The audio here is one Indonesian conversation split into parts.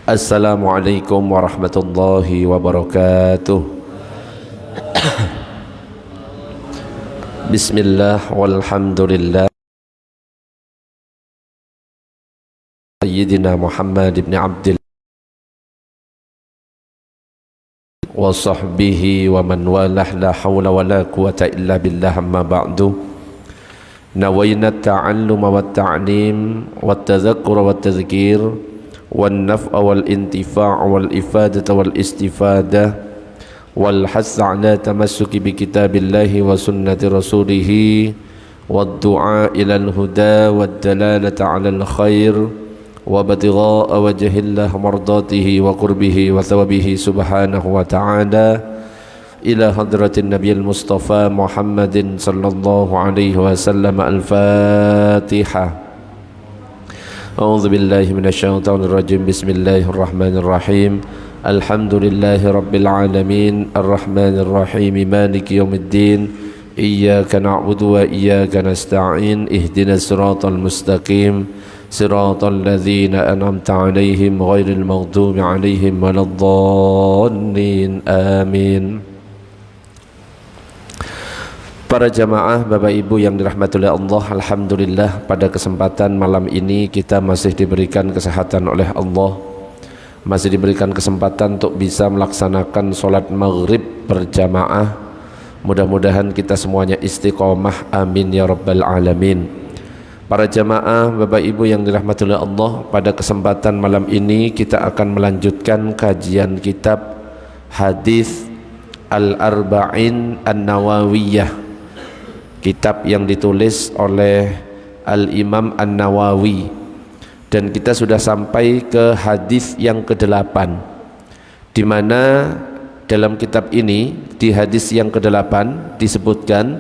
Assalamualaikum warahmatullahi wabarakatuh. Bismillah walhamdulillah. Sayyidina Muhammad ibn Abdillah wa sahbihi wa man walah, la hawla wa la quwata illa billah, amma ba'du. Nawayna at-ta'alluma wa at-ta'lim wa at-tadhakkura wa at-tadhkir والنفع والانتفاع والإفادة والاستفادة والحث على تمسك بكتاب الله وسنة رسوله والدعاء إلى الهدى والدلالة على الخير وابتغاء وجه الله مرضاته وقربه وثوابه سبحانه وتعالى إلى حضرة النبي المصطفى محمد صلى الله عليه وسلم. الفاتحة. أعوذ بالله من الشيطان الرجيم. بسم الله الرحمن الرحيم. الحمد لله رب العالمين الرحمن الرحيم مالك يوم الدين إياك نعبد وإياك نستعين اهدنا الصراط المستقيم صراط الذين أنعمت عليهم غير المغضوب عليهم ولا الضالين آمين. Para jamaah, Bapak Ibu yang dirahmati oleh Allah, alhamdulillah pada kesempatan malam ini kita masih diberikan kesehatan oleh Allah, masih diberikan kesempatan untuk bisa melaksanakan sholat maghrib berjamaah. Mudah-mudahan kita semuanya istiqomah, amin ya rabbal alamin. Para jamaah, Bapak Ibu yang dirahmati oleh Allah, pada kesempatan malam ini kita akan melanjutkan kajian kitab Hadis Al-Arba'in An-Nawawiyah, kitab yang ditulis oleh Al-Imam An-Nawawi, dan kita sudah sampai ke hadis yang ke-8, di mana dalam kitab ini di hadis yang ke-8 disebutkan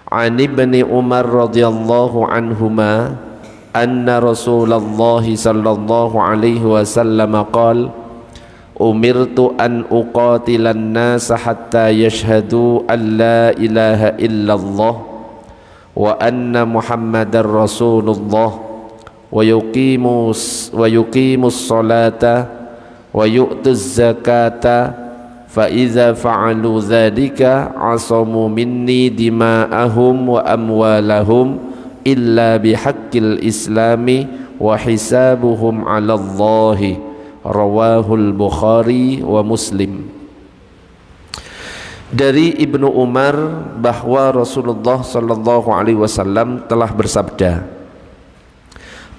An Ibni Umar radhiyallahu anhuma anna Rasulullah sallallahu alaihi wasallam qala umirtu an uqatilan nasa hatta yashhadu an la ilaha illallah wa anna muhammadar rasulullah wa yuqimus salata wa yu'tuz zakata fa iza fa'alu dhalika asamu minni dima'ahum wa amwalahum illa bihaqqil islami wa hisabuhum 'ala Allahi. Rawahul Bukhari wa Muslim. Dari Ibnu Umar bahwa Rasulullah sallallahu alaihi wasallam telah bersabda,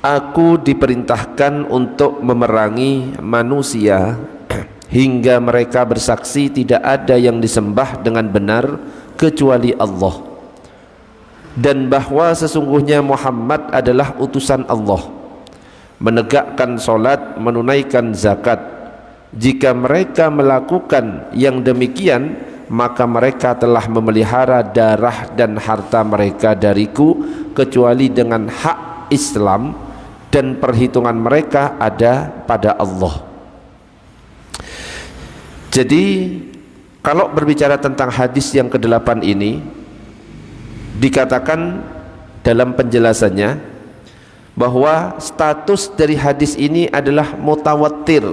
aku diperintahkan untuk memerangi manusia hingga mereka bersaksi tidak ada yang disembah dengan benar kecuali Allah, dan bahwa sesungguhnya Muhammad adalah utusan Allah, menegakkan solat, menunaikan zakat. Jika mereka melakukan yang demikian, maka mereka telah memelihara darah dan harta mereka dariku kecuali dengan hak Islam, dan perhitungan mereka ada pada Allah. Jadi kalau berbicara tentang hadis yang ke-8 ini, dikatakan dalam penjelasannya bahwa status dari hadis ini adalah mutawatir.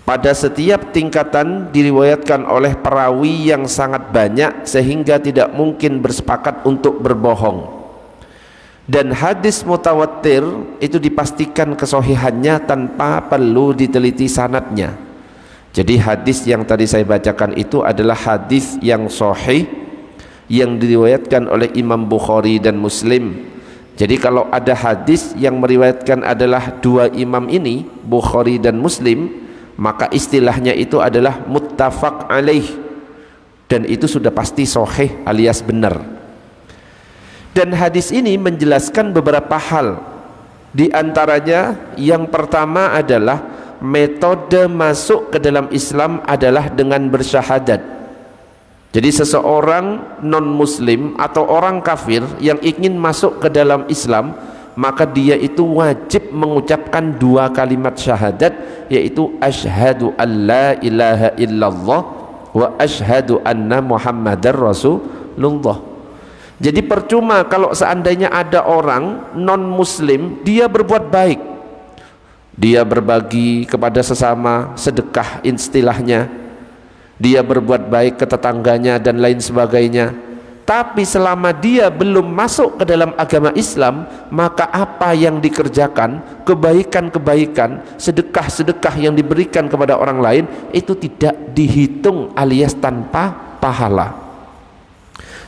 Pada setiap tingkatan diriwayatkan oleh perawi yang sangat banyak sehingga tidak mungkin bersepakat untuk berbohong. Dan hadis mutawatir itu dipastikan kesohihannya tanpa perlu diteliti sanadnya. Jadi hadis yang tadi saya bacakan itu adalah hadis yang sahih yang diriwayatkan oleh Imam Bukhari dan Muslim. Jadi kalau ada hadis yang meriwayatkan adalah dua imam ini, Bukhari dan Muslim, maka istilahnya itu adalah muttafaq alaih, dan itu sudah pasti sahih alias benar. Dan hadis ini menjelaskan beberapa hal. Di antaranya yang pertama adalah metode masuk ke dalam Islam adalah dengan bersyahadat. Jadi seseorang non-muslim atau orang kafir yang ingin masuk ke dalam Islam, maka dia itu wajib mengucapkan dua kalimat syahadat, yaitu asyhadu an la ilaha illallah wa asyhadu anna muhammadar rasulullah. Jadi percuma kalau seandainya ada orang non-muslim dia berbuat baik, dia berbagi kepada sesama, sedekah istilahnya, dia berbuat baik ke tetangganya dan lain sebagainya. Tapi selama dia belum masuk ke dalam agama Islam, maka apa yang dikerjakan, kebaikan-kebaikan, sedekah-sedekah yang diberikan kepada orang lain, itu tidak dihitung alias tanpa pahala.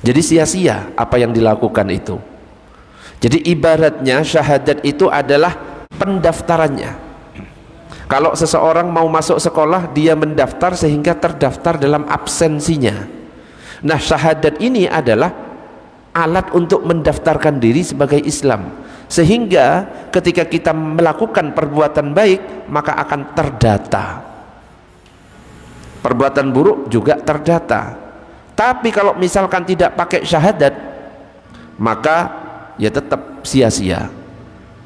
Jadi sia-sia apa yang dilakukan itu. Jadi ibaratnya syahadat itu adalah pendaftarannya. Kalau seseorang mau masuk sekolah, dia mendaftar sehingga terdaftar dalam absensinya. Nah, syahadat ini adalah alat untuk mendaftarkan diri sebagai Islam, sehingga ketika kita melakukan perbuatan baik maka akan terdata, perbuatan buruk juga terdata. Tapi kalau misalkan tidak pakai syahadat, maka ya tetap sia-sia.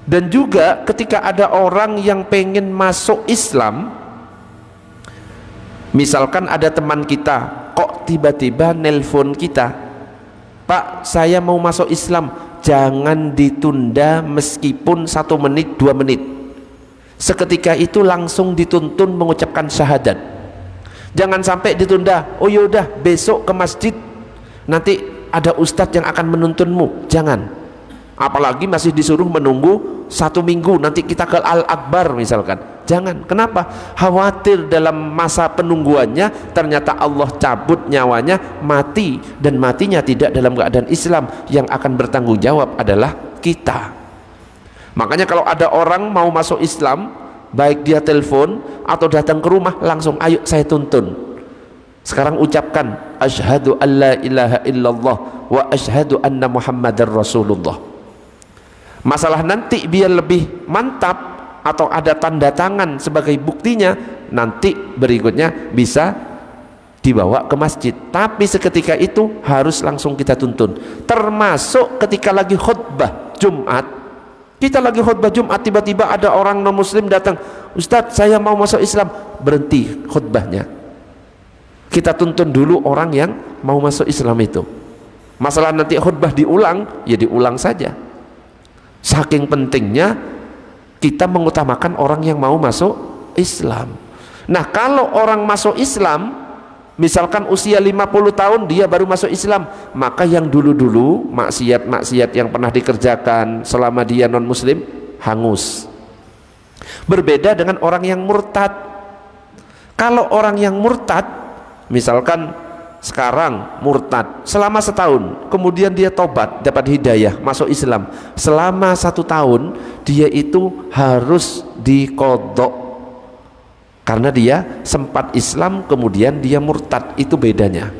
Dan juga ketika ada orang yang pengen masuk Islam, misalkan ada teman kita kok tiba-tiba nelpon kita, Pak, saya mau masuk Islam, jangan ditunda meskipun 1 menit 2 menit. Seketika itu langsung dituntun mengucapkan syahadat. Jangan sampai ditunda, oh yaudah besok ke masjid, nanti ada ustadz yang akan menuntunmu. Jangan. Apalagi masih disuruh menunggu 1 minggu, nanti kita ke Al-Akbar misalkan. Jangan. Kenapa? Khawatir dalam masa penungguannya ternyata Allah cabut nyawanya, mati, dan matinya tidak dalam keadaan Islam. Yang akan bertanggung jawab adalah kita. Makanya kalau ada orang mau masuk Islam, baik dia telepon atau datang ke rumah, langsung ayo saya tuntun. Sekarang ucapkan asyhadu alla ilaha illallah wa asyhadu anna muhammadar rasulullah. Masalah nanti biar lebih mantap atau ada tanda tangan sebagai buktinya, nanti berikutnya bisa dibawa ke masjid. Tapi seketika itu harus langsung kita tuntun. Termasuk ketika lagi khutbah Jumat, kita lagi khutbah Jumat, tiba-tiba ada orang non muslim datang, Ustadz saya mau masuk Islam, berhenti khutbahnya, kita tuntun dulu orang yang mau masuk Islam itu. Masalah nanti khutbah diulang, ya diulang saja. Saking pentingnya kita mengutamakan orang yang mau masuk Islam. Nah, kalau orang masuk Islam, misalkan usia 50 tahun dia baru masuk Islam, maka yang dulu-dulu maksiat-maksiat yang pernah dikerjakan selama dia non muslim hangus. Berbeda dengan orang yang murtad. Kalau orang yang murtad, misalkan sekarang murtad selama 1 tahun, kemudian dia tobat, dapat hidayah, masuk Islam, selama 1 tahun dia itu harus diqodok karena dia sempat Islam kemudian dia murtad. Itu bedanya.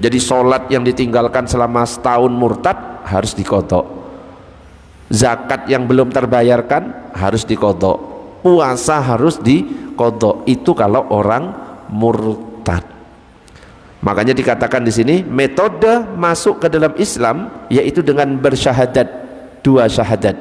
Jadi sholat yang ditinggalkan selama 1 tahun murtad harus diqodok, zakat yang belum terbayarkan harus diqodok, puasa harus diqodok. Itu kalau orang murtad. Makanya dikatakan di sini metode masuk ke dalam Islam yaitu dengan bersyahadat, 2 syahadat.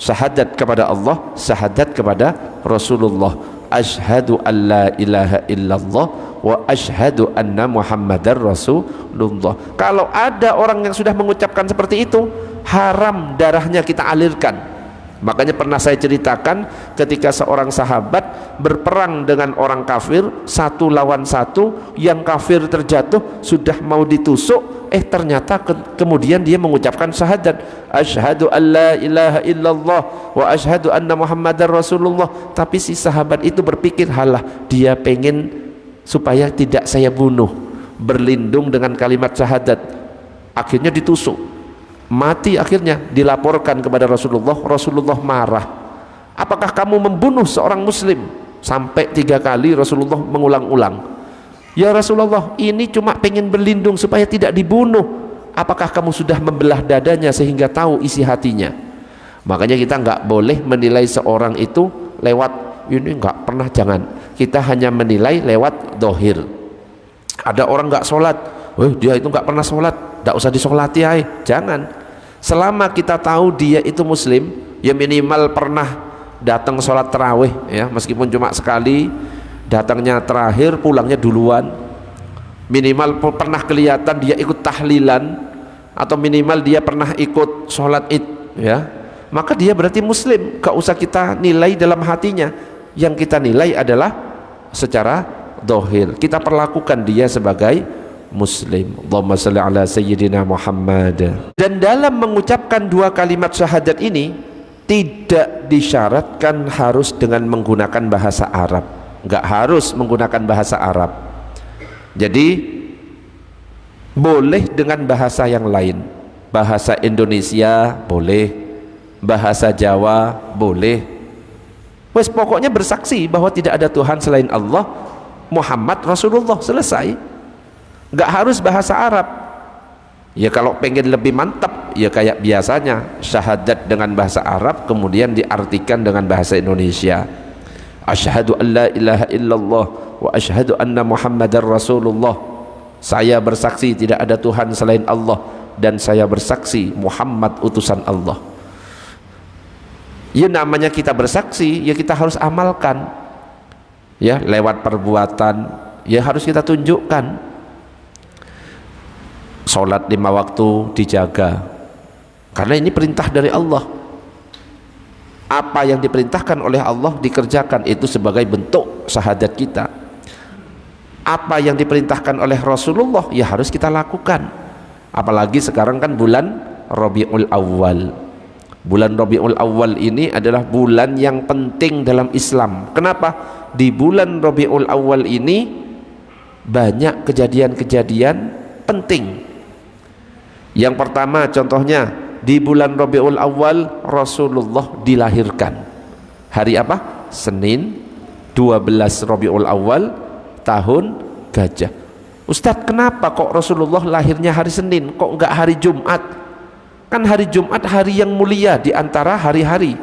Syahadat kepada Allah, syahadat kepada Rasulullah. Asyhadu an la ilaha illallah wa asyhadu anna muhammadar rasulullah. Kalau ada orang yang sudah mengucapkan seperti itu, haram darahnya kita alirkan. Makanya pernah saya ceritakan ketika seorang sahabat berperang dengan orang kafir 1 lawan 1, yang kafir terjatuh sudah mau ditusuk, ternyata kemudian dia mengucapkan syahadat, asyhadu an la ilaha illallah wa asyhadu anna muhammadar rasulullah. Tapi si sahabat itu berpikir, halah, dia pengen supaya tidak saya bunuh, berlindung dengan kalimat syahadat, akhirnya ditusuk, mati. Akhirnya dilaporkan kepada Rasulullah. Rasulullah marah, apakah kamu membunuh seorang muslim? Sampai 3 kali Rasulullah mengulang-ulang, ya Rasulullah, ini cuma pengen berlindung supaya tidak dibunuh. Apakah kamu sudah membelah dadanya sehingga tahu isi hatinya? Makanya kita nggak boleh menilai seorang itu lewat ini nggak pernah, jangan. Kita hanya menilai lewat dohir. Ada orang nggak sholat, dia itu nggak pernah sholat, nggak usah disolati, jangan. Selama kita tahu dia itu muslim, ya minimal pernah datang sholat tarawih, ya meskipun cuma sekali, datangnya terakhir, pulangnya duluan. Minimal pernah kelihatan dia ikut tahlilan, atau minimal dia pernah ikut sholat id, ya, maka dia berarti muslim. Gak usah kita nilai dalam hatinya, yang kita nilai adalah secara dohir, kita perlakukan dia sebagai muslim. Allahumma salli ala sayyidina Muhammad. Dan dalam mengucapkan dua kalimat syahadat ini tidak disyaratkan harus dengan menggunakan bahasa Arab, nggak harus menggunakan bahasa Arab. Jadi boleh dengan bahasa yang lain, bahasa Indonesia boleh, bahasa Jawa boleh. Wes pokoknya bersaksi bahwa tidak ada Tuhan selain Allah, Muhammad Rasulullah, selesai. Nggak harus bahasa Arab. Ya kalau pengen lebih mantap, ya kayak biasanya syahadat dengan bahasa Arab kemudian diartikan dengan bahasa Indonesia. Asyhadu an la ilaha illallah wa asyhadu anna Muhammadar Rasulullah. Saya bersaksi tidak ada Tuhan selain Allah dan saya bersaksi Muhammad utusan Allah. Ya namanya kita bersaksi, ya kita harus amalkan. Ya lewat perbuatan, ya harus kita tunjukkan. Sholat 5 waktu dijaga karena ini perintah dari Allah. Apa yang diperintahkan oleh Allah dikerjakan, itu sebagai bentuk syahadat kita. Apa yang diperintahkan oleh Rasulullah ya harus kita lakukan. Apalagi sekarang kan bulan Rabiul Awal. Bulan Rabiul Awal ini adalah bulan yang penting dalam Islam. Kenapa? Di bulan Rabiul Awal ini banyak kejadian-kejadian penting. Yang pertama contohnya, di bulan Rabiul Awal Rasulullah dilahirkan. Hari apa? Senin 12 Rabiul Awal tahun Gajah. Ustadz, kenapa kok Rasulullah lahirnya hari Senin, kok enggak hari Jumat? Kan hari Jumat hari yang mulia di antara hari-hari.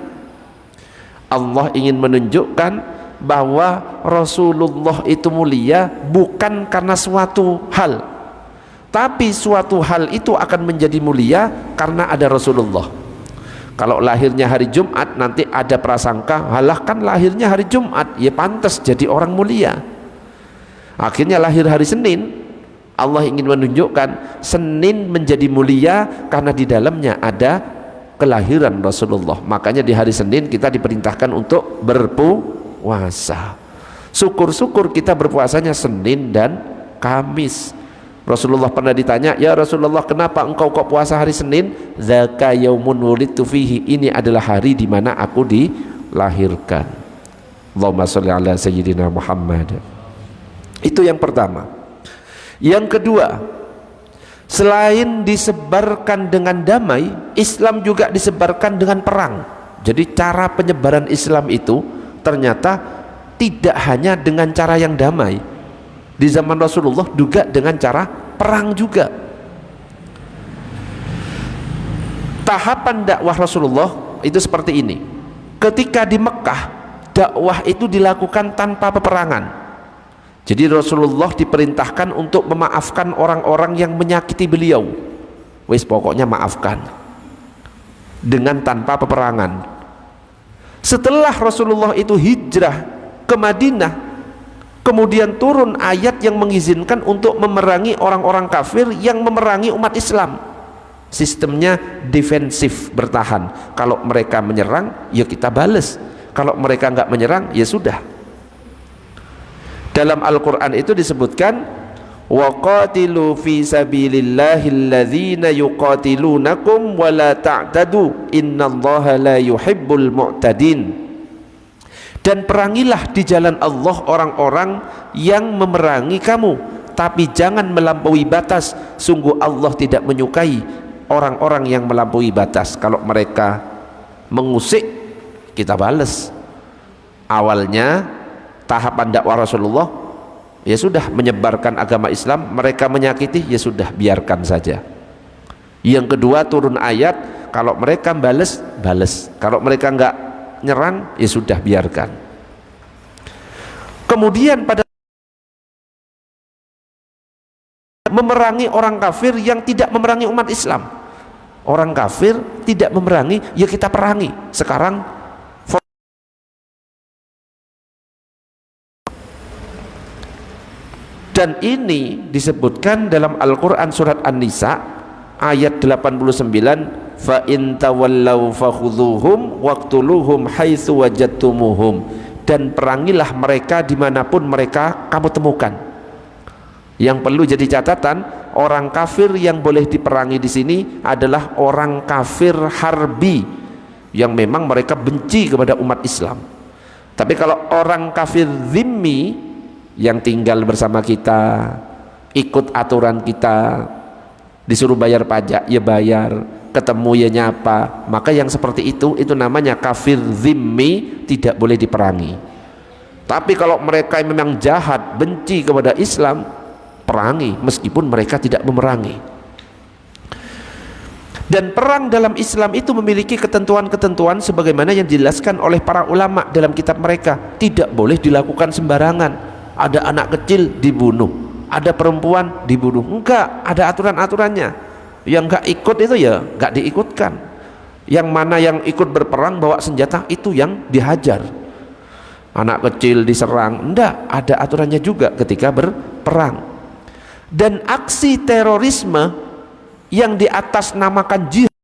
Allah ingin menunjukkan bahwa Rasulullah itu mulia bukan karena suatu hal, tapi suatu hal itu akan menjadi mulia karena ada Rasulullah. Kalau lahirnya hari Jumat nanti ada prasangka, halah kan lahirnya hari Jumat, ya pantas jadi orang mulia. Akhirnya lahir hari Senin. Allah ingin menunjukkan Senin menjadi mulia karena di dalamnya ada kelahiran Rasulullah. Makanya di hari Senin kita diperintahkan untuk berpuasa. Syukur-syukur kita berpuasanya Senin dan Kamis. Rasulullah pernah ditanya, ya Rasulullah, kenapa engkau kok puasa hari Senin? Dzaka yaumun wulidtu fihi, ini adalah hari di mana aku dilahirkan. Allahumma sholli ala sayyidina Muhammad. Itu yang pertama. Yang kedua, selain disebarkan dengan damai, Islam juga disebarkan dengan perang. Jadi cara penyebaran Islam itu ternyata tidak hanya dengan cara yang damai. Di zaman Rasulullah juga dengan cara perang juga. Tahapan dakwah Rasulullah itu seperti ini. Ketika di Mekah, dakwah itu dilakukan tanpa peperangan. Jadi Rasulullah diperintahkan untuk memaafkan orang-orang yang menyakiti beliau. Wis pokoknya maafkan, dengan tanpa peperangan. Setelah Rasulullah itu hijrah ke Madinah, kemudian turun ayat yang mengizinkan untuk memerangi orang-orang kafir yang memerangi umat Islam. Sistemnya defensif, bertahan. Kalau mereka menyerang, ya kita balas. Kalau mereka nggak menyerang, ya sudah. Dalam Al-Quran itu disebutkan, وَقَاتِلُوا فِي سَبِيلِ اللَّهِ الَّذِينَ يُقَاتِلُونَكُمْ وَلَا تَعْتَدُوا إِنَّ اللَّهَ لَا يُحِبُّ الْمُعْتَدِينَ. Dan perangilah di jalan Allah orang-orang yang memerangi kamu, tapi jangan melampaui batas. Sungguh Allah tidak menyukai orang-orang yang melampaui batas. Kalau mereka mengusik, kita balas. Awalnya tahapan dakwah Rasulullah, ya sudah menyebarkan agama Islam. Mereka menyakiti, ya sudah biarkan saja. Yang kedua turun ayat, kalau mereka balas, balas. Kalau mereka enggak nyerang, ya sudah biarkan. Kemudian pada memerangi orang kafir yang tidak memerangi umat Islam. Orang kafir tidak memerangi, ya kita perangi. Sekarang dan ini disebutkan dalam Al-Quran surat An-Nisa ayat 89, fa in tawallau fakhudhuhum waqtuluhum haitsu wajadtumuhum, dan perangilah mereka dimanapun mereka kamu temukan. Yang perlu jadi catatan, orang kafir yang boleh diperangi di sini adalah orang kafir harbi yang memang mereka benci kepada umat Islam. Tapi kalau orang kafir zimmi yang tinggal bersama kita, ikut aturan kita, disuruh bayar pajak ya bayar, ketemu ya nyapa, maka yang seperti itu namanya kafir zimmi, tidak boleh diperangi. Tapi kalau mereka memang jahat, benci kepada Islam, perangi meskipun mereka tidak memerangi. Dan perang dalam Islam itu memiliki ketentuan-ketentuan sebagaimana yang dijelaskan oleh para ulama dalam kitab mereka. Tidak boleh dilakukan sembarangan. Ada anak kecil dibunuh, ada perempuan dibunuh, enggak, ada aturan-aturannya. Yang enggak ikut itu ya enggak diikutkan. Yang mana yang ikut berperang bawa senjata itu yang dihajar. Anak kecil diserang, enggak, ada aturannya juga ketika berperang. Dan aksi terorisme yang di atas namakan jihad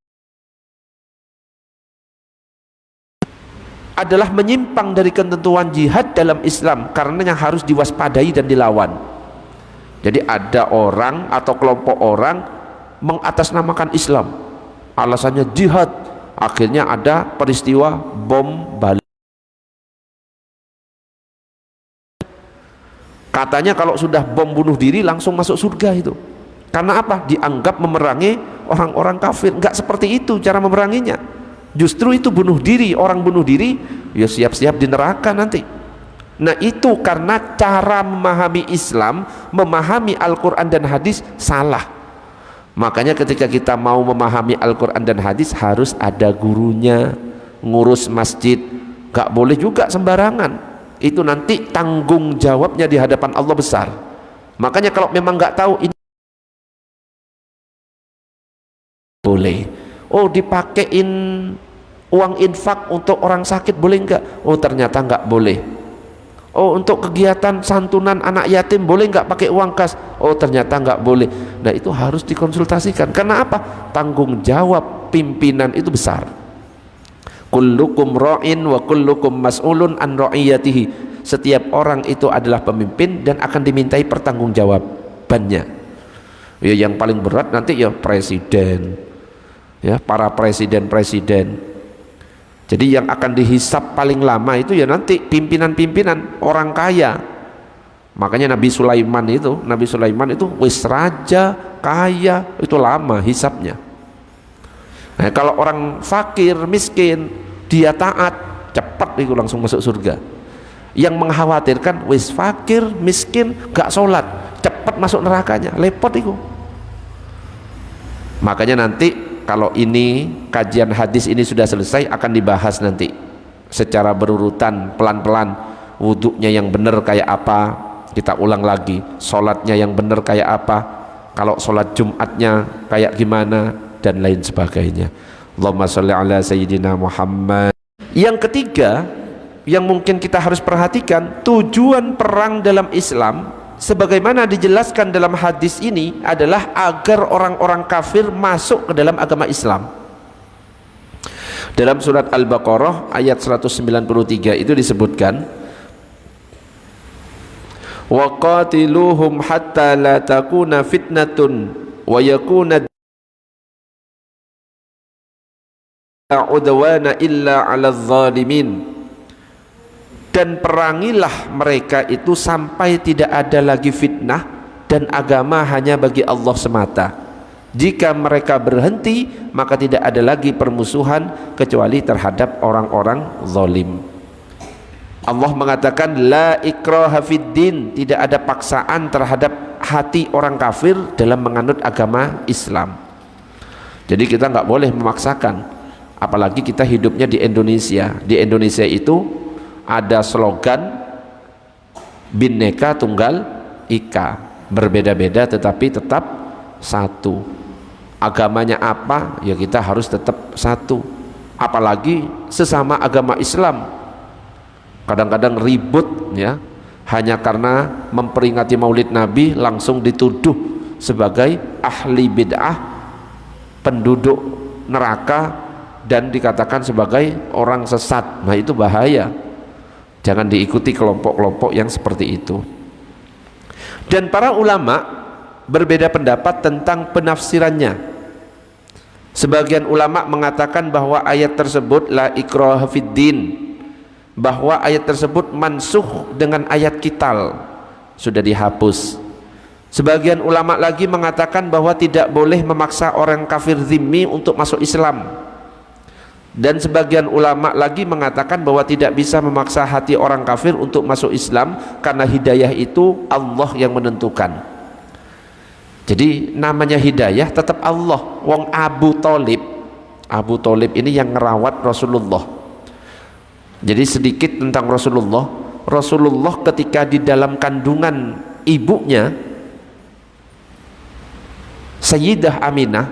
adalah menyimpang dari ketentuan jihad dalam Islam, karenanya harus diwaspadai dan dilawan. Jadi ada orang atau kelompok orang mengatasnamakan Islam, alasannya jihad, akhirnya ada peristiwa bom Bali. Katanya kalau sudah bom bunuh diri langsung masuk surga itu. Karena apa? Dianggap memerangi orang-orang kafir. Enggak seperti itu cara memeranginya. Justru itu bunuh diri. Orang bunuh diri ya siap-siap di neraka nanti. Nah itu karena cara memahami Islam, memahami Al-Quran dan hadis salah. Makanya ketika kita mau memahami Al-Quran dan hadis harus ada gurunya, ngurus masjid. Enggak boleh juga sembarangan. Itu nanti tanggung jawabnya di hadapan Allah besar. Makanya kalau memang nggak tahu ini boleh, oh dipakein uang infak untuk orang sakit boleh nggak? Oh ternyata nggak boleh. Oh untuk kegiatan santunan anak yatim boleh nggak pakai uang kas? Oh ternyata nggak boleh. Nah itu harus dikonsultasikan. Karena apa? Tanggung jawab pimpinan itu besar. Kullukum ra'in wa kullukum mas'ulun an ra'iyatihi. Setiap orang itu adalah pemimpin dan akan dimintai pertanggungjawabannya. Ya yang paling berat nanti ya presiden, ya para presiden-presiden. Jadi yang akan dihisap paling lama itu ya nanti pimpinan-pimpinan orang kaya. Makanya Nabi Sulaiman itu wis raja kaya, itu lama hisapnya. Nah, kalau orang fakir miskin dia taat cepat itu langsung masuk surga. Yang mengkhawatirkan wis fakir miskin gak sholat cepat masuk nerakanya, lepot itu. Makanya nanti kalau ini kajian hadis ini sudah selesai akan dibahas nanti secara berurutan pelan-pelan. Wudhunya yang benar kayak apa kita ulang lagi, sholatnya yang benar kayak apa, kalau sholat Jumatnya kayak gimana dan lain sebagainya. Allahumma sholli ala sayyidina Muhammad. Yang ketiga yang mungkin kita harus perhatikan, tujuan perang dalam Islam sebagaimana dijelaskan dalam hadis ini adalah agar orang-orang kafir masuk ke dalam agama Islam. Dalam surat Al-Baqarah ayat 193 itu disebutkan, wa qatiluhum hatta la takuna fitnatun wa yakuna udwana illa 'alal zalimin. Dan perangilah mereka itu sampai tidak ada lagi fitnah dan agama hanya bagi Allah semata. Jika mereka berhenti maka tidak ada lagi permusuhan kecuali terhadap orang-orang zalim. Allah mengatakan la ikraha fid din, tidak ada paksaan terhadap hati orang kafir dalam menganut agama Islam. Jadi kita nggak boleh memaksakan, apalagi kita hidupnya di Indonesia. Di Indonesia itu ada slogan Bhinneka Tunggal Ika, berbeda-beda tetapi tetap satu. Agamanya apa ya kita harus tetap satu, apalagi sesama agama Islam. Kadang-kadang ribut ya, hanya karena memperingati Maulid Nabi langsung dituduh sebagai ahli bid'ah, penduduk neraka dan dikatakan sebagai orang sesat. Nah, itu bahaya. Jangan diikuti kelompok-kelompok yang seperti itu. Dan para ulama berbeda pendapat tentang penafsirannya. Sebagian ulama mengatakan bahwa ayat tersebut la ikraha fiddin, bahwa ayat tersebut mansukh dengan ayat qital, sudah dihapus. Sebagian ulama lagi mengatakan bahwa tidak boleh memaksa orang kafir zimmi untuk masuk Islam. Dan sebagian ulama lagi mengatakan bahwa tidak bisa memaksa hati orang kafir untuk masuk Islam, karena hidayah itu Allah yang menentukan. Jadi namanya hidayah tetap Allah. Wong Abu Thalib ini yang ngerawat Rasulullah. Jadi sedikit tentang Rasulullah ketika di dalam kandungan ibunya Sayyidah Aminah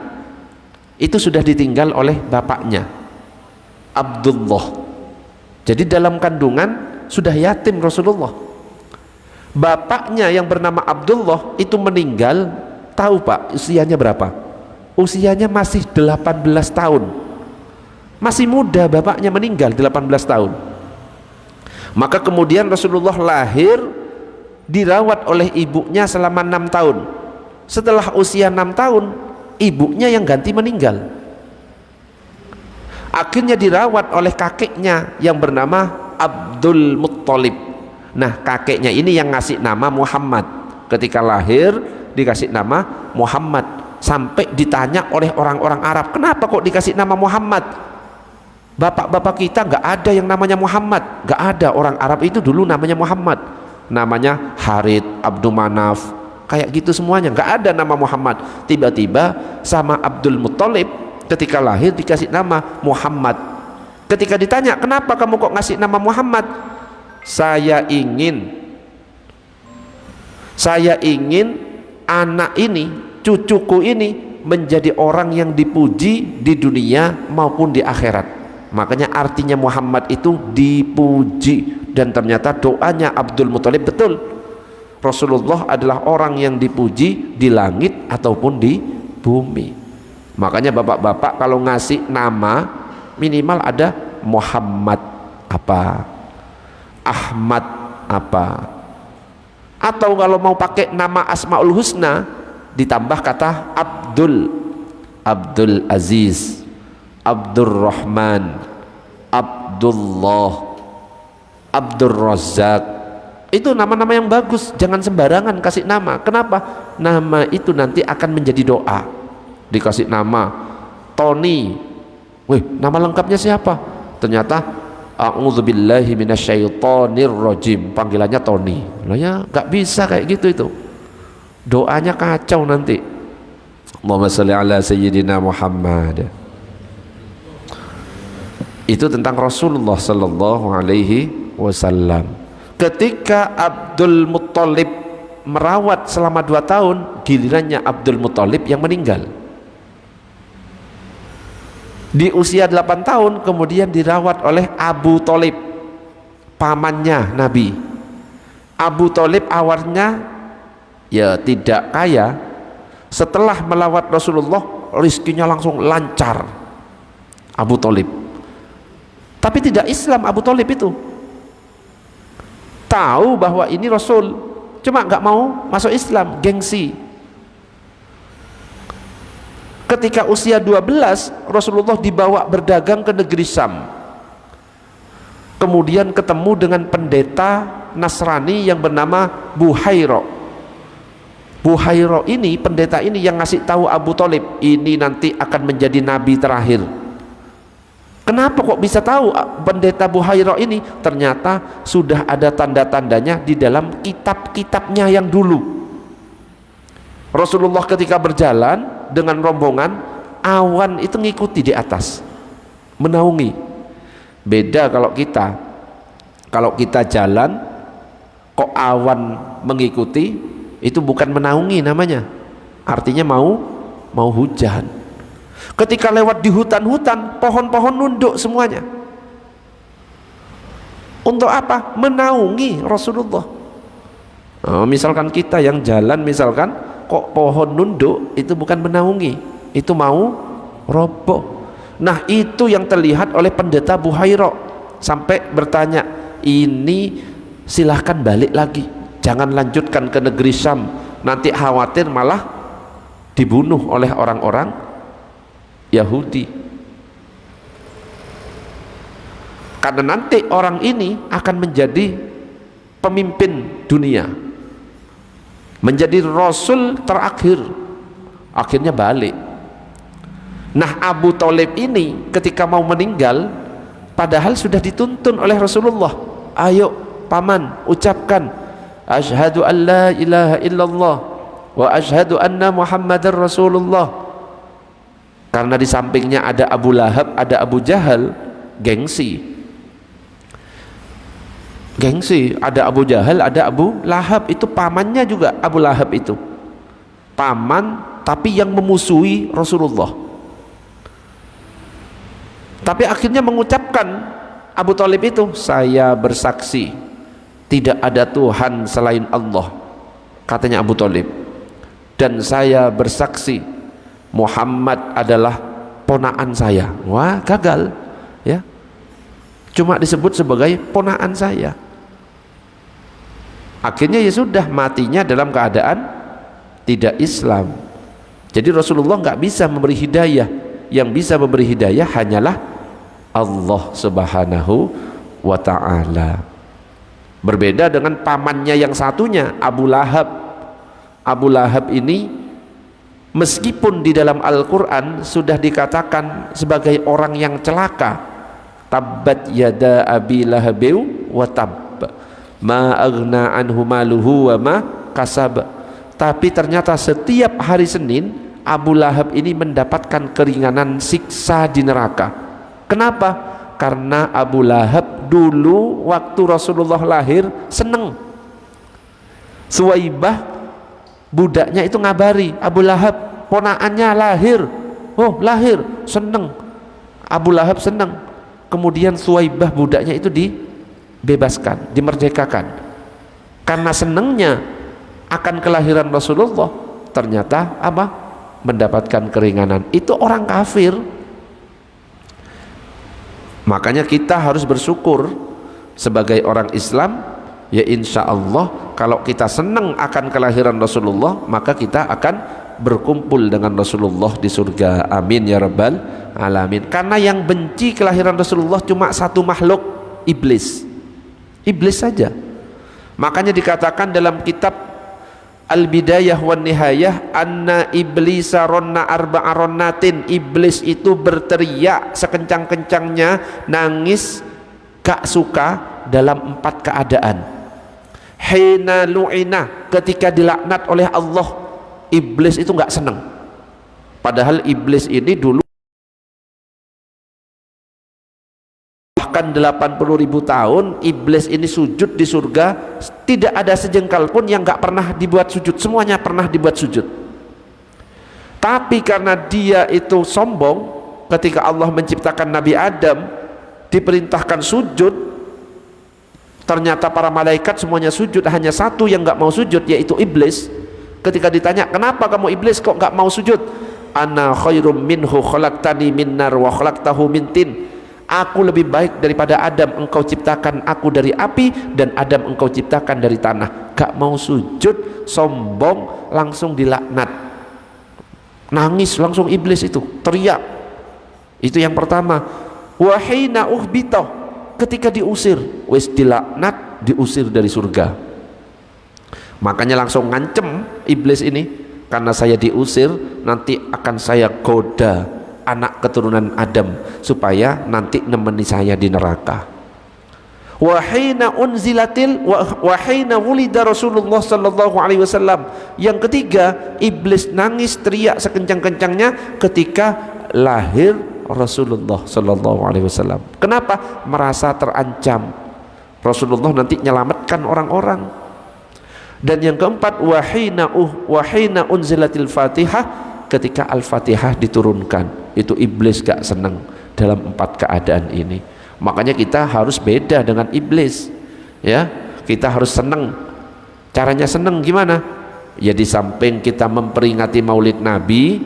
itu sudah ditinggal oleh bapaknya Abdullah. Jadi dalam kandungan sudah yatim Rasulullah. Bapaknya yang bernama Abdullah itu meninggal, tahu Pak usianya berapa? Usianya masih 18 tahun. Masih muda bapaknya meninggal, 18 tahun. Maka kemudian Rasulullah lahir, dirawat oleh ibunya selama 6 tahun. Setelah usia 6 tahun, ibunya yang ganti meninggal. Akhirnya dirawat oleh kakeknya yang bernama Abdul Muttalib. Nah, kakeknya ini yang ngasih nama Muhammad. Ketika lahir dikasih nama Muhammad, sampai ditanya oleh orang-orang Arab, kenapa kok dikasih nama Muhammad? Bapak-bapak kita nggak ada yang namanya Muhammad. Nggak ada. Orang Arab itu dulu namanya Muhammad, namanya Harith, Abdul Manaf, kayak gitu semuanya, nggak ada nama Muhammad. Tiba-tiba sama Abdul Muttalib ketika lahir dikasih nama Muhammad. Ketika ditanya, kenapa kamu kok ngasih nama Muhammad? Saya ingin anak ini, cucuku ini menjadi orang yang dipuji di dunia maupun di akhirat. Makanya artinya Muhammad itu dipuji. Dan ternyata doanya Abdul Muttalib betul. Rasulullah adalah orang yang dipuji di langit ataupun di bumi. Makanya bapak-bapak kalau ngasih nama minimal ada Muhammad apa, Ahmad apa, atau kalau mau pakai nama Asmaul Husna ditambah kata Abdul Aziz, Abdul Rahman, Abdullah, Abdul Razak. Itu nama-nama yang bagus, jangan sembarangan kasih nama. Kenapa? Nama itu nanti akan menjadi doa. Dikasih nama Tony, wih, nama lengkapnya siapa? Ternyata a'udzubillahi minasyaitonir rajim, panggilannya Tony. Lah ya nggak bisa kayak gitu, itu doanya kacau nanti. Allahumma sholli ala sayyidina Muhammad. Itu tentang Rasulullah sallallahu alaihi wasallam. Ketika Abdul Muttalib merawat selama 2 tahun, gilirannya Abdul Muttalib yang meninggal. Di usia 8 tahun kemudian dirawat oleh Abu Thalib, pamannya Nabi. Abu Thalib awalnya ya tidak kaya. Setelah melawat Rasulullah, rizkinya langsung lancar Abu Thalib. Tapi tidak Islam Abu Thalib itu. Tahu bahwa ini Rasul, cuma nggak mau masuk Islam, gengsi. Ketika usia 12, Rasulullah dibawa berdagang ke negeri Syam. Kemudian ketemu dengan pendeta Nasrani yang bernama Buhairo. Buhairo ini, pendeta ini yang ngasih tahu Abu Thalib, ini nanti akan menjadi nabi terakhir. Kenapa kok bisa tahu pendeta Buhairo ini? Ternyata sudah ada tanda-tandanya di dalam kitab-kitabnya yang dulu. Rasulullah ketika berjalan dengan rombongan, awan itu ngikuti di atas, menaungi. Beda kalau kita jalan kok awan mengikuti, itu bukan menaungi namanya, artinya mau hujan. Ketika lewat di hutan-hutan, pohon-pohon nunduk semuanya. Untuk apa? Menaungi Rasulullah. Misalkan kita yang jalan, misalkan kok pohon nunduk, itu bukan menaungi, itu mau roboh. Nah itu yang terlihat oleh pendeta Buhairo, sampai bertanya, ini silahkan balik lagi, jangan lanjutkan ke negeri Syam, nanti khawatir malah dibunuh oleh orang-orang Yahudi, karena nanti orang ini akan menjadi pemimpin dunia, menjadi rasul terakhir. Akhirnya balik. Nah Abu Thalib ini ketika mau meninggal, padahal sudah dituntun oleh Rasulullah, ayo paman ucapkan asyhadu an la ilaha illallah wa asyhadu anna muhammadar rasulullah. Karena di sampingnya ada Abu Lahab, ada Abu Jahal, gengsi, ada Abu Jahal, ada Abu Lahab, itu pamannya juga. Abu Lahab itu paman tapi yang memusuhi Rasulullah. Tapi akhirnya mengucapkan Abu Thalib itu, saya bersaksi tidak ada Tuhan selain Allah, katanya Abu Thalib, dan saya bersaksi Muhammad adalah ponaan saya. Wah, gagal ya, cuma disebut sebagai ponaan saya. Akhirnya ya sudah, matinya dalam keadaan tidak Islam. Jadi Rasulullah nggak bisa memberi hidayah, yang bisa memberi hidayah hanyalah Allah subhanahu wa ta'ala. Berbeda dengan pamannya yang satunya, Abu Lahab. Abu Lahab ini meskipun di dalam Al-Quran sudah dikatakan sebagai orang yang celaka, tabbat yada abi lahabiu wa tab ma aghna anhu maluhu wa ma kasab. Tapi ternyata setiap hari Senin Abu Lahab ini mendapatkan keringanan siksa di neraka. Kenapa? Karena Abu Lahab dulu waktu Rasulullah lahir seneng. Suwaibah budaknya itu ngabari Abu Lahab ponaannya lahir. Oh lahir, seneng. Abu Lahab seneng. Kemudian Suwaibah budaknya itu dibebaskan, dimerdekakan. Karena senengnya akan kelahiran Rasulullah, ternyata apa? Mendapatkan keringanan. Itu orang kafir. Makanya kita harus bersyukur sebagai orang Islam, ya insya Allah kalau kita senang akan kelahiran Rasulullah, maka kita akan berkumpul dengan Rasulullah di surga. Amin ya rabbal alamin. Karena yang benci kelahiran Rasulullah cuma satu makhluk, iblis. Iblis saja. Makanya dikatakan dalam kitab Al-Bidayah wan Nihayah, anna iblisa ronna arba'a ronnatin, iblis itu berteriak sekencang-kencangnya, nangis gak suka dalam 4 keadaan. Hina lu'ina, ketika dilaknat oleh Allah, iblis itu gak senang. Padahal iblis ini dulu bahkan 80.000 tahun iblis ini sujud di surga, tidak ada sejengkal pun yang gak pernah dibuat sujud, semuanya pernah dibuat sujud. Tapi karena dia itu sombong, ketika Allah menciptakan Nabi Adam diperintahkan sujud, ternyata para malaikat semuanya sujud, hanya satu yang gak mau sujud, yaitu iblis. Ketika ditanya, kenapa kamu iblis kok gak mau sujud? Ana khairum minhu khalaqtani min nar wa khalaqtahu min tin. Aku lebih baik daripada Adam, engkau ciptakan aku dari api dan Adam engkau ciptakan dari tanah. Gak mau sujud, sombong, langsung dilaknat. Nangis langsung iblis itu, teriak. Itu yang pertama. Wahina uhbito, ketika diusir, wis dilaknat, diusir dari surga. Makanya langsung ngancem iblis ini, karena saya diusir, nanti akan saya goda anak keturunan Adam supaya nanti nemeni saya di neraka. Wahina unzilatil wahina wulida Rasulullah sallallahu alaihi wasallam. Yang ketiga, iblis nangis teriak sekencang-kencangnya ketika lahir Rasulullah sallallahu alaihi wasallam. Kenapa? Merasa terancam. Rasulullah nanti menyelamatkan orang-orang. Dan yang keempat, wahina unzilatil Fatihah, ketika Al-Fatihah diturunkan. Itu iblis gak senang dalam 4 keadaan ini. Makanya kita harus beda dengan iblis, ya. Kita harus senang. Caranya senang gimana? Ya di samping kita memperingati Maulid Nabi,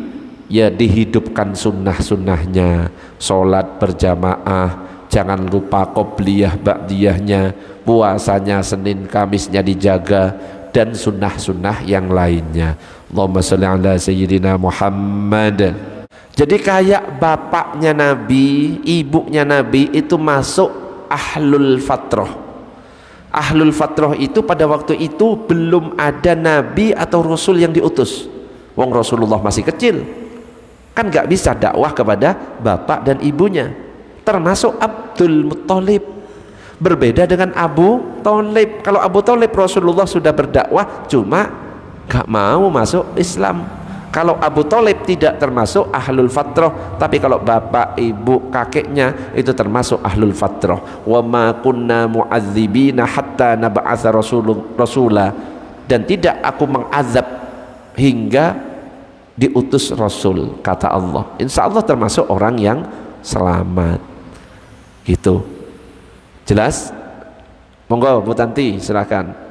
ya dihidupkan sunnah-sunnahnya, sholat berjamaah, jangan lupa qobliyah ba'diyahnya, puasanya Senin Kamisnya dijaga, dan sunnah-sunnah yang lainnya. Allahumma sholli ala sayyidina Muhammad. Jadi kayak bapaknya Nabi, ibunya Nabi itu masuk ahlul fatrah. Ahlul fatrah itu pada waktu itu belum ada Nabi atau Rasul yang diutus. Wong Rasulullah masih kecil, kan gak bisa dakwah kepada bapak dan ibunya, termasuk Abdul Muttalib. Berbeda dengan Abu Thalib. Kalau Abu Thalib Rasulullah sudah berdakwah, cuma gak mau masuk Islam. Kalau Abu Thalib tidak termasuk ahlul fatrah, tapi kalau bapak, ibu, kakeknya itu termasuk ahlul fatrah. Wa ma kunna mu'adzibina hatta nab'atsa rasula, dan tidak aku mengazab hingga diutus Rasul, kata Allah. Insya Allah termasuk orang yang selamat. Gitu. Jelas? Monggo Bu Tanti, silakan.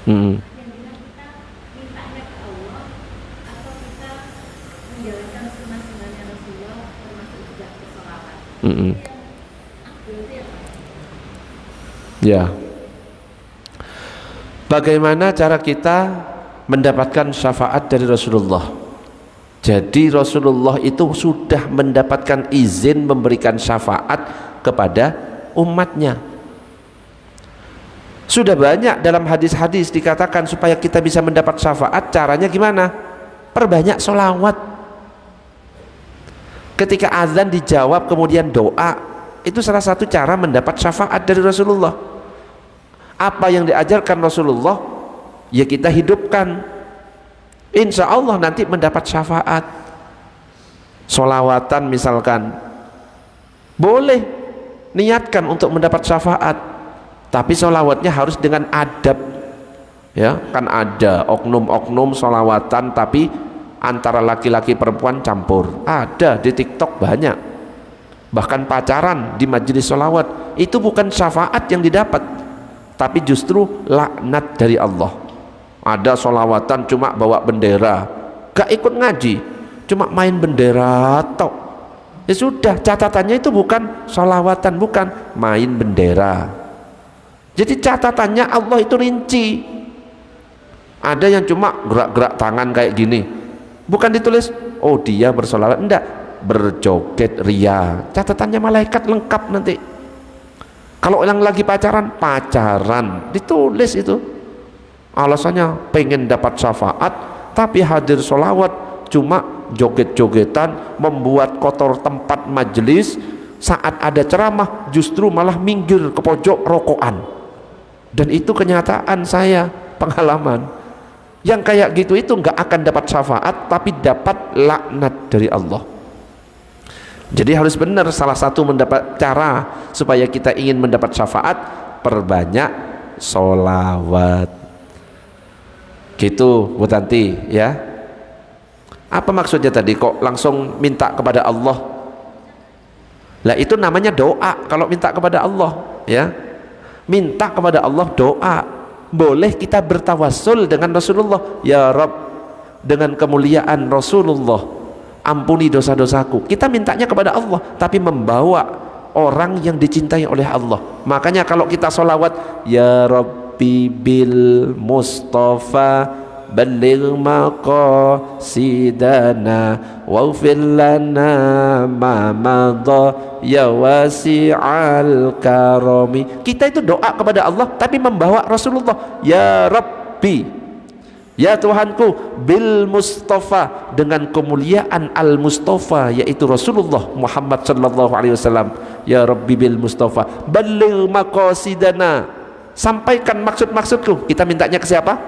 Hmm. Ya. Bagaimana cara kita mendapatkan syafaat dari Rasulullah? Jadi Rasulullah itu sudah mendapatkan izin memberikan syafaat kepada umatnya. Sudah banyak dalam hadis-hadis dikatakan supaya kita bisa mendapat syafaat, caranya gimana? Perbanyak sholawat. Ketika azan dijawab kemudian doa, itu salah satu cara mendapat syafaat dari Rasulullah. Apa yang diajarkan Rasulullah ya kita hidupkan, insya Allah nanti mendapat syafaat. Sholawatan misalkan boleh niatkan untuk mendapat syafaat, tapi sholawatnya harus dengan adab. Ya kan ada oknum-oknum sholawatan tapi antara laki-laki perempuan campur, ada di TikTok banyak. Bahkan pacaran di majelis sholawat, itu bukan syafaat yang didapat, tapi justru laknat dari Allah. Ada sholawatan cuma bawa bendera, gak ikut ngaji, cuma main bendera tok. Ya sudah, catatannya itu bukan sholawatan, bukan main bendera. Jadi catatannya Allah itu rinci. Ada yang cuma gerak-gerak tangan kayak gini, bukan ditulis oh dia bersolawat, enggak, berjoget ria, catatannya malaikat lengkap nanti. Kalau yang lagi pacaran, pacaran ditulis itu, alasannya pengen dapat syafaat, tapi hadir sholawat cuma joget-jogetan, membuat kotor tempat majelis. Saat ada ceramah justru malah minggir ke pojok rokokan. Dan itu kenyataan saya, pengalaman. Yang kayak gitu itu nggak akan dapat syafaat, tapi dapat laknat dari Allah. Jadi harus benar, salah satu mendapat cara supaya kita ingin mendapat syafaat, perbanyak sholawat. Gitu Bu Tanti ya. Apa maksudnya tadi kok langsung minta kepada Allah? Lah itu namanya doa kalau minta kepada Allah ya. Minta kepada Allah doa. Boleh kita bertawassul dengan Rasulullah, ya Rabb, dengan kemuliaan Rasulullah ampuni dosa-dosaku. Kita mintanya kepada Allah tapi membawa orang yang dicintai oleh Allah. Makanya kalau kita sholawat, ya Rabbi bil Mustafa balligh maqasidana waghfir lana ma madha ya wasi'al karami. Kita itu doa kepada Allah tapi membawa Rasulullah, ya Rabbi, ya Tuhanku, bil Mustafa, dengan kemuliaan al Mustafa yaitu Rasulullah Muhammad sallallahu alaihi wasallam, ya Rabbi bil Mustafa balligh maqasidana, sampaikan maksud-maksudku. Kita mintanya ke siapa?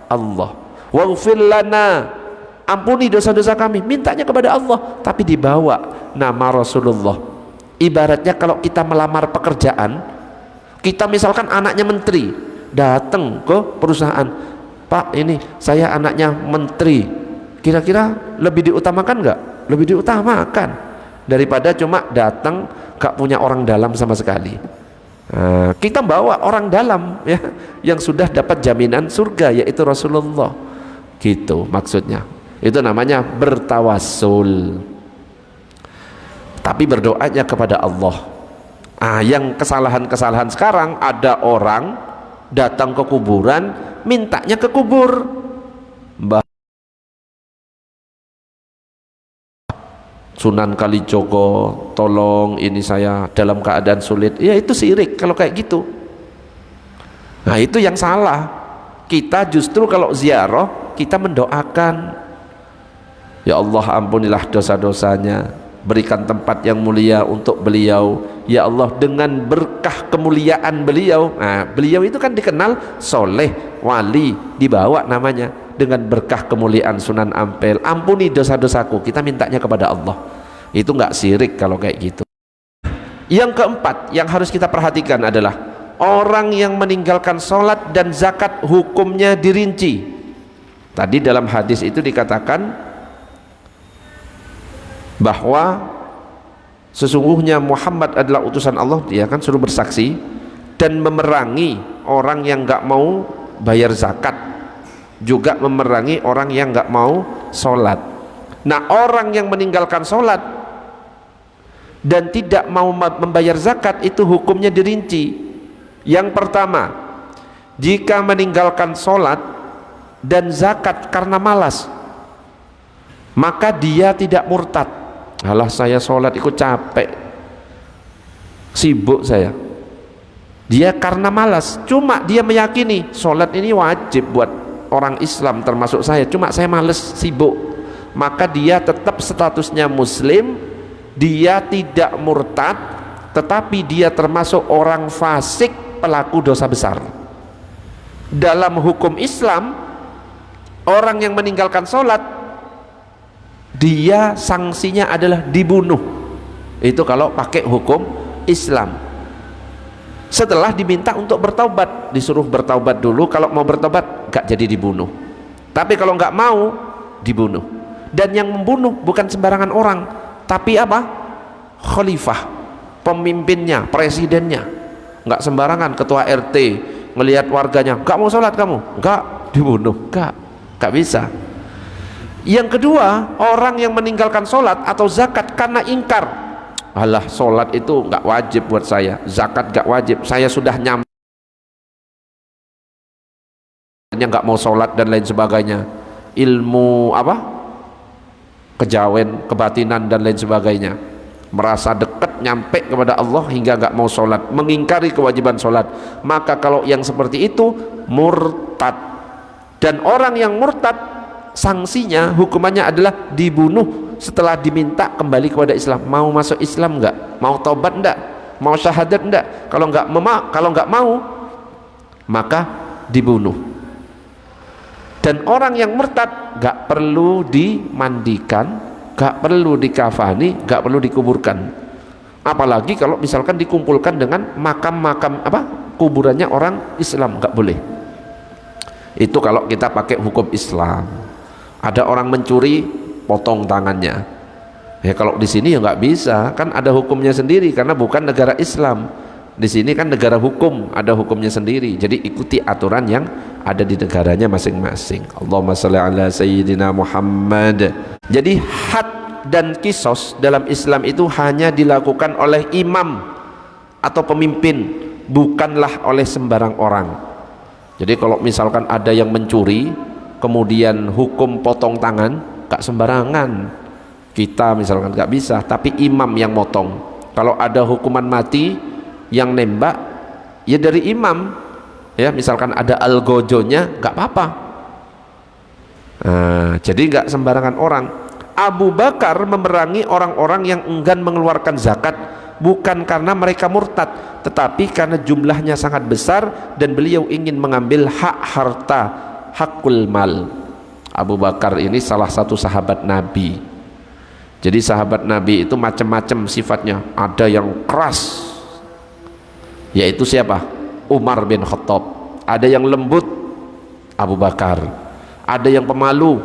Allah. Waghfir lana, ampuni dosa-dosa kami, mintanya kepada Allah tapi dibawa nama Rasulullah. Ibaratnya kalau kita melamar pekerjaan, kita misalkan anaknya menteri, datang ke perusahaan, Pak ini saya anaknya menteri, kira-kira lebih diutamakan nggak? Lebih diutamakan daripada cuma datang gak punya orang dalam sama sekali. Kita bawa orang dalam ya, yang sudah dapat jaminan surga, yaitu Rasulullah. Gitu maksudnya. Itu namanya bertawassul. Tapi berdoanya kepada Allah. Yang kesalahan-kesalahan sekarang, ada orang datang ke kuburan, mintanya ke kubur. Mbah Sunan Kalijogo, tolong ini saya dalam keadaan sulit. Ya itu syirik kalau kayak gitu. Nah itu yang salah. Kita justru kalau ziarah, kita mendoakan, ya Allah ampunilah dosa-dosanya, berikan tempat yang mulia untuk beliau, ya Allah, dengan berkah kemuliaan beliau. Nah beliau itu kan dikenal soleh, wali, dibawa namanya, dengan berkah kemuliaan Sunan Ampel, ampuni dosa-dosaku, kita mintanya kepada Allah. Itu nggak syirik kalau kayak gitu. Yang keempat yang harus kita perhatikan adalah orang yang meninggalkan sholat dan zakat, hukumnya dirinci. Tadi dalam hadis itu dikatakan bahwa sesungguhnya Muhammad adalah utusan Allah, dia kan suruh bersaksi dan memerangi orang yang nggak mau bayar zakat, juga memerangi orang yang nggak mau sholat. Nah orang yang meninggalkan sholat dan tidak mau membayar zakat, itu hukumnya dirinci. Yang pertama, jika meninggalkan sholat dan zakat karena malas, maka dia tidak murtad. Alah saya sholat ikut capek, sibuk saya. Dia karena malas, cuma dia meyakini sholat ini wajib buat orang Islam termasuk saya, cuma saya males, sibuk. Maka dia tetap statusnya muslim, dia tidak murtad, tetapi dia termasuk orang fasik, pelaku dosa besar. Dalam hukum Islam, orang yang meninggalkan sholat, dia sanksinya adalah dibunuh. Itu kalau pakai hukum Islam. Setelah diminta untuk bertaubat, disuruh bertaubat dulu. Kalau mau bertaubat gak jadi dibunuh, tapi kalau gak mau dibunuh. Dan yang membunuh bukan sembarangan orang, tapi apa? Khalifah, pemimpinnya, presidennya. Gak sembarangan ketua RT ngelihat warganya gak mau sholat, kamu gak dibunuh, gak bisa. Yang kedua, orang yang meninggalkan sholat atau zakat karena ingkar. Alah sholat itu gak wajib buat saya, zakat gak wajib, saya sudah nyampe, gak mau sholat dan lain sebagainya. Ilmu apa? Kejawen, kebatinan dan lain sebagainya. Merasa dekat nyampe kepada Allah hingga gak mau sholat, mengingkari kewajiban sholat. Maka kalau yang seperti itu murtad. Dan orang yang murtad, sanksinya, hukumannya adalah dibunuh setelah diminta kembali kepada Islam. Mau masuk Islam enggak? Mau taubat enggak? Mau syahadat enggak? Kalau enggak mau, maka dibunuh. Dan orang yang murtad enggak perlu dimandikan, enggak perlu dikafani, enggak perlu dikuburkan. Apalagi kalau misalkan dikumpulkan dengan makam-makam kuburannya orang Islam, enggak boleh. Itu kalau kita pakai hukum Islam. Ada orang mencuri, potong tangannya. Ya kalau di sini ya nggak bisa, kan ada hukumnya sendiri karena bukan negara Islam. Di sini kan negara hukum, ada hukumnya sendiri. Jadi ikuti aturan yang ada di negaranya masing-masing. Allahumma shalli ala sayyidina Muhammad. Jadi had dan kisos dalam Islam itu hanya dilakukan oleh imam atau pemimpin, bukanlah oleh sembarang orang. Jadi kalau misalkan ada yang mencuri, kemudian hukum potong tangan, gak sembarangan. Kita misalkan gak bisa, tapi imam yang motong. Kalau ada hukuman mati, yang nembak ya dari imam. Ya misalkan ada algojonya, gak apa-apa. Jadi gak sembarangan orang. Abu Bakar memerangi orang-orang yang enggan mengeluarkan zakat, bukan karena mereka murtad, tetapi karena jumlahnya sangat besar dan beliau ingin mengambil hak harta, hakul mal. Abu Bakar ini salah satu sahabat Nabi. Jadi sahabat Nabi itu macam-macam sifatnya. Ada yang keras, yaitu siapa? Umar bin Khattab. Ada yang lembut, Abu Bakar. Ada yang pemalu,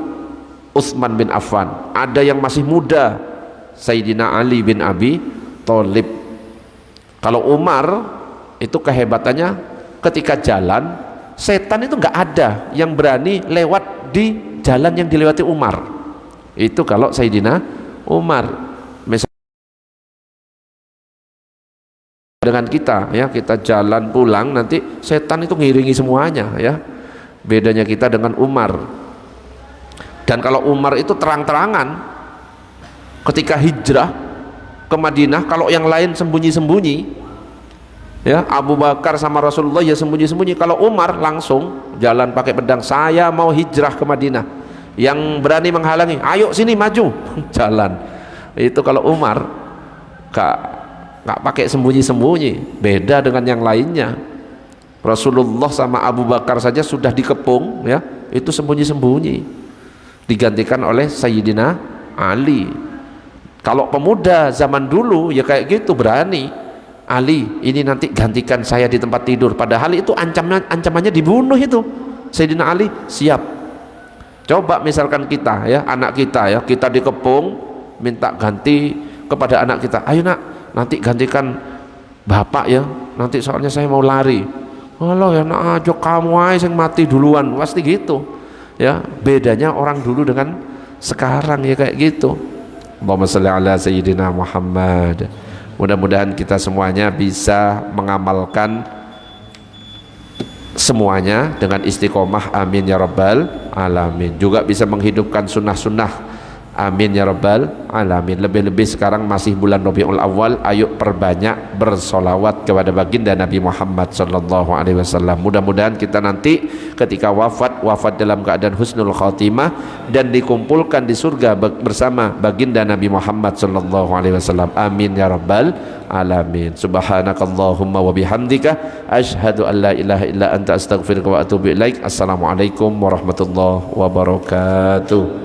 Utsman bin Affan. Ada yang masih muda, Sayyidina Ali bin Abi Thalib. Kalau Umar Itu kehebatannya, ketika jalan setan itu nggak ada yang berani lewat di jalan yang dilewati Umar. Itu kalau Sayyidina Umar. Misalnya dengan kita ya, kita jalan pulang nanti setan itu ngiringi semuanya ya. Bedanya kita dengan Umar. Dan kalau Umar itu terang-terangan ketika hijrah ke Madinah, kalau yang lain sembunyi-sembunyi ya, Abu Bakar sama Rasulullah ya sembunyi-sembunyi. Kalau Umar langsung jalan pakai pedang, saya mau hijrah ke Madinah. Yang berani menghalangi, ayo sini maju jalan. Itu kalau Umar gak pakai sembunyi-sembunyi, beda dengan yang lainnya. Rasulullah sama Abu Bakar saja sudah dikepung ya, itu sembunyi-sembunyi, digantikan oleh Sayyidina Ali. Kalau pemuda zaman dulu ya kayak gitu, berani, Ali ini nanti gantikan saya di tempat tidur, padahal itu ancamannya dibunuh. Itu Sayyidina Ali siap. Coba misalkan kita ya, anak kita ya, kita dikepung minta ganti kepada anak kita, ayo nak nanti gantikan bapak ya, nanti soalnya saya mau lari. Halo ya nak aja kamu aja yang mati duluan, pasti gitu ya. Bedanya orang dulu dengan sekarang ya kayak gitu. Allahumma sholli ala sayyidina Muhammad. Mudah-mudahan kita semuanya bisa mengamalkan semuanya dengan istiqomah, amin ya rabbal alamin. Juga bisa menghidupkan sunnah-sunnah, amin ya rabbal alamin. Lebih-lebih sekarang masih bulan Rabiul Awal, ayo perbanyak bersolawat kepada baginda Nabi Muhammad sallallahu alaihi wasallam. Mudah-mudahan kita nanti ketika wafat dalam keadaan husnul khatimah dan dikumpulkan di surga bersama baginda Nabi Muhammad sallallahu alaihi wasallam, amin ya rabbal alamin. Subhanakallahumma wa bihamdika asyhadu an la ilaha illa anta astaghfiruka wa atubu ilaik. Assalamualaikum warahmatullahi wabarakatuh.